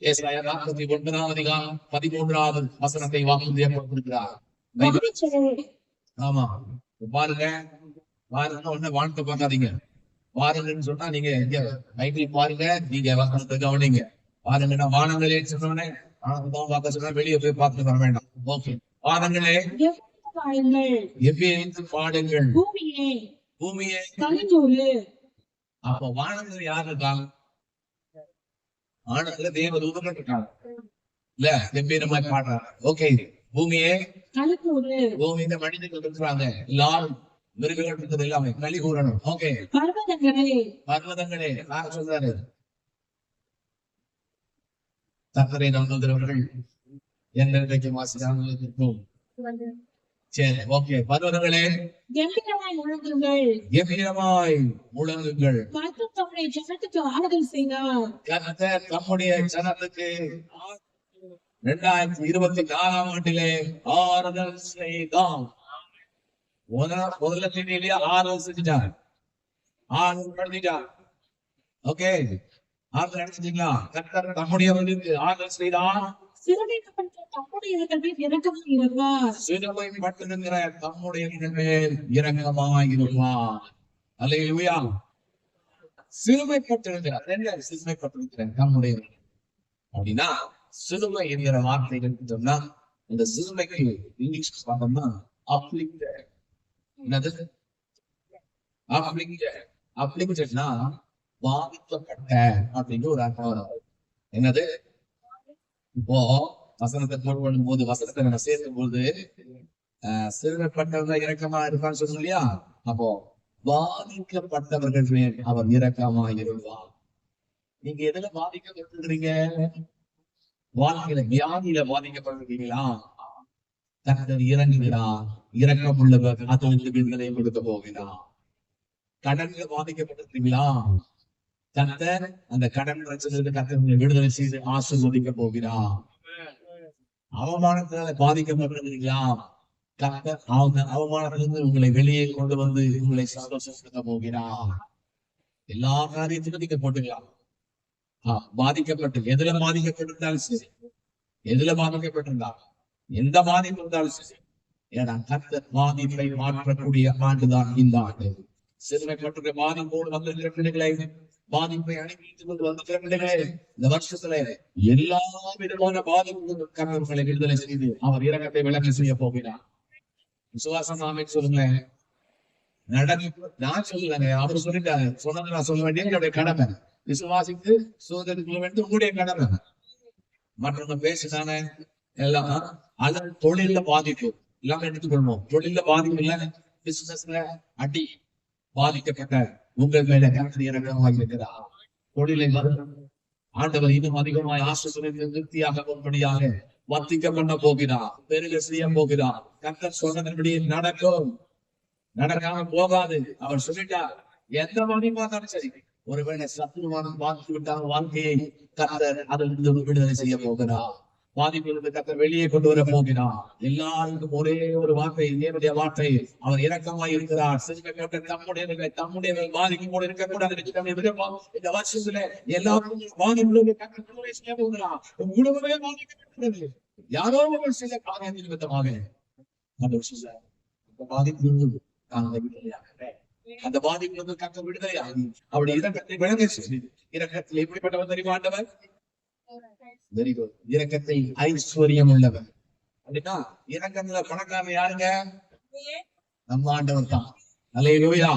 ஏசாயா 49ஆம் அதிகாரம் 13வது வசனத்தை வாக்குறுதியார். ஆமா, பாருங்க பாருங்க, ஒண்ணு வாழ்க்கை பார்க்காதீங்க. பாருங்கன்னு சொன்னா நீங்க இங்க பைபிள் பாருங்க, நீங்க வசனத்தை கவனிங்க. பாருங்கன்னா வானங்களே சொன்னோன்னே பார்க்க சொன்னா வெளியே போய் பார்த்து வர வேண்டாம். ஓகே, வானங்களே எவ்விருந்து பாடுங்கள், பூமியே. அப்போ வானங்கள் யாரு இருக்காங்க? வானத்துல தேவதூதர்கள் இருக்காங்க இல்ல, கம்பீரமாய் பாடுறாங்க. ஓகே, பூமியே, பூமியில மனிதர்கள் இருக்கிறாங்க, எல்லாரும் மிருகங்கள் இருக்கிறது எல்லாமே களி கூறணும். ஓகே, பர்வதங்களே யார் சொல்றாரு? தக்கரை நம்புகிறவர்கள் என்றைக்கு வாசிக்காமல். சரி, ஓகே, பர்வதங்களே கம்பீரமாய் முழங்குங்கள், கம்பீரமாய் முழங்குங்கள். தம்முடைய ஜனத்துக்கு ஆறுதல் செய்தார். கர்த்தர் தம்முடைய ஜனத்துக்கு 2024ஆம் ஆண்டிலே ஆறுதல் செய்தார். முதல்ல செய்தியிலேயே ஆறுதல் செஞ்சுட்டார், ஆறுதல் நடத்திட்டார். ஓகே, ஆறுதல் நடத்திட்டீங்களா? கர்த்தர் தம்முடைய ஆறுதல் செய்தார். சிறுமைப்பட்டிருக்கிற தம்முடைய மேல் இரக்கமாய் இருப்பார். அல்லேலூயா. சிறுமைப்பட்டிருக்கிறார், சிறுமைப்பட்டிருக்கிறேன் தம்முடைய அப்படின்னா சிறுமை என்கிற வார்த்தை சொன்னா, இந்த சிறுமைக்கு இங்கிலீஷ் பார்த்தோம்னா அப்ளிக்டட். என்னது அப்ளிக்டட்னா பாதிக்கப்பட்ட அப்படிங்கிற ஒரு அர்த்தம். என்னது? இப்போ வசனத்தை போடும்போது போது வசனத்தை நம்ம சேர்க்கும் போது சிறுமைப்பட்டவங்க இரக்கமா இருப்பான்னு சொன்னோம் இல்லையா? அப்போ பாதிக்கப்பட்டவர்கள் மேல் அவர் இரக்கமா இருப்பார். நீங்க எதுல பாதிக்கப்பட்டிருக்கீங்க? வாழ்க்கையில வியாதியில பாதிக்கப்பட்டிருக்கீங்களா? கர்த்தர் இறங்குகிறார், இரக்கம் உள்ளவர், அதற்கு விடுதலை கொடுக்க போகிறார். கடன்ல பாதிக்கப்பட்டிருக்கீங்களா? கர்த்தர் அந்த கடன் பிரச்சனை கர்த்தர் விடுதலை செய்து ஆசீர்வதிக்க போகிறார். அவமானத்தினால பாதிக்கப்பட்டிருக்கீங்களா? கர்த்தர் அவமானத்திலிருந்து உங்களை வெளியே கொண்டு வந்து உங்களை சந்தோஷப்படுத்த போகிறார். எல்லா காரியத்திலும் நீங்க போட்டுக்கலாம். பாதிக்கப்பட்டு எதுல பாதிக்கப்பட்டிருந்தாலும் சரி, எதுல பாதிக்கப்பட்டிருந்தா எந்த பாதிப்பு இருந்தாலும் சரி, ஏன்னா கர்த்தர் பாதிப்பை மாற்றக்கூடிய ஆண்டுதான் இந்த ஆண்டு. சிறுமைப்பட்டிருக்கிற பாதிப்போடு வந்திருக்கிற பிள்ளைகளை, பாதிப்பை அனுப்பித்துக் கொண்டு வந்த பிள்ளைகளே, இந்த வருஷத்துல எல்லா விதமான பாதிப்புகளை விடுதலை செய்து அவர் இரக்கத்தை விளக்க செய்ய போகிறார். விசுவாசம் ஆமென் சொல்லுங்களேன். நான் சொல்லலங்க, அவர் சொல்லிட்டாரு. சொன்னது நான் சொல்ல வேண்டிய என்னுடைய கடமை. விசுவாசித்து சோதனை வேண்டும் உங்களுடைய கடமை. மற்றவங்க பேசுதானே எல்லாம் அது தொழில பாதிப்பு எல்லாமே எடுத்துக்கொள்வோம். தொழில பாதிப்பு இல்ல, பிசினஸ்ல அடி பாதிக்கப்பட்ட உங்கள் மேல இரக்கமாக இருக்கிறார். தொழிலை ஆண்டவர் இன்னும் அதிகமாய் ஆசிரியர் திருப்தியாக கொண்டபடியாக வர்த்திக்க பண்ண போகிறார், பெருக செய்ய போகிறார். கர்த்தர் சொன்னபடி நடக்கும், நடக்காம போகாது. அவர் சொல்லிட்டார், எந்த பாதிப்பா இருந்தாலும் சரி. ஒருவேளை சத்துருவானம் பாதித்து விட்டால் வாழ்க்கையை கர்த்தர் அதிலிருந்து விடுதலை செய்ய போகிறார். பாதிப்பிலிருந்து கர்த்தர் வெளியே கொண்டு வர போகிறார். எல்லாருக்கும் ஒரே ஒரு வார்த்தை, தேவனுடைய வார்த்தை, அவர் இரக்கமாய் இருக்கிறார். தம்முடைய பாதிக்கும் போது இருக்கக்கூடாது. இந்த வருஷத்துல எல்லாருக்கும் பாதிப்பு செய்ய போகிறார். உலகமே பாதிக்கப்பட்டது. யாரோ ஒரு சில காரியத்தின் நிமித்தமாக பாதிப்பு அந்த பாதிப்பு கர்த்தர் விடுதலை ஆகும். அவருடைய இரக்கத்தை விளங்க செய்து, இரக்கத்தில் எப்படிப்பட்டவர் தெரியுமா ஆண்டவர்? Very good. இரக்கத்தை ஐஸ்வர்யம் உள்ளவர். அப்படின்னா இரக்கத்துல பணக்காரன் யாருங்க? நம்ம ஆண்டவர் தான். அல்லேலூயா.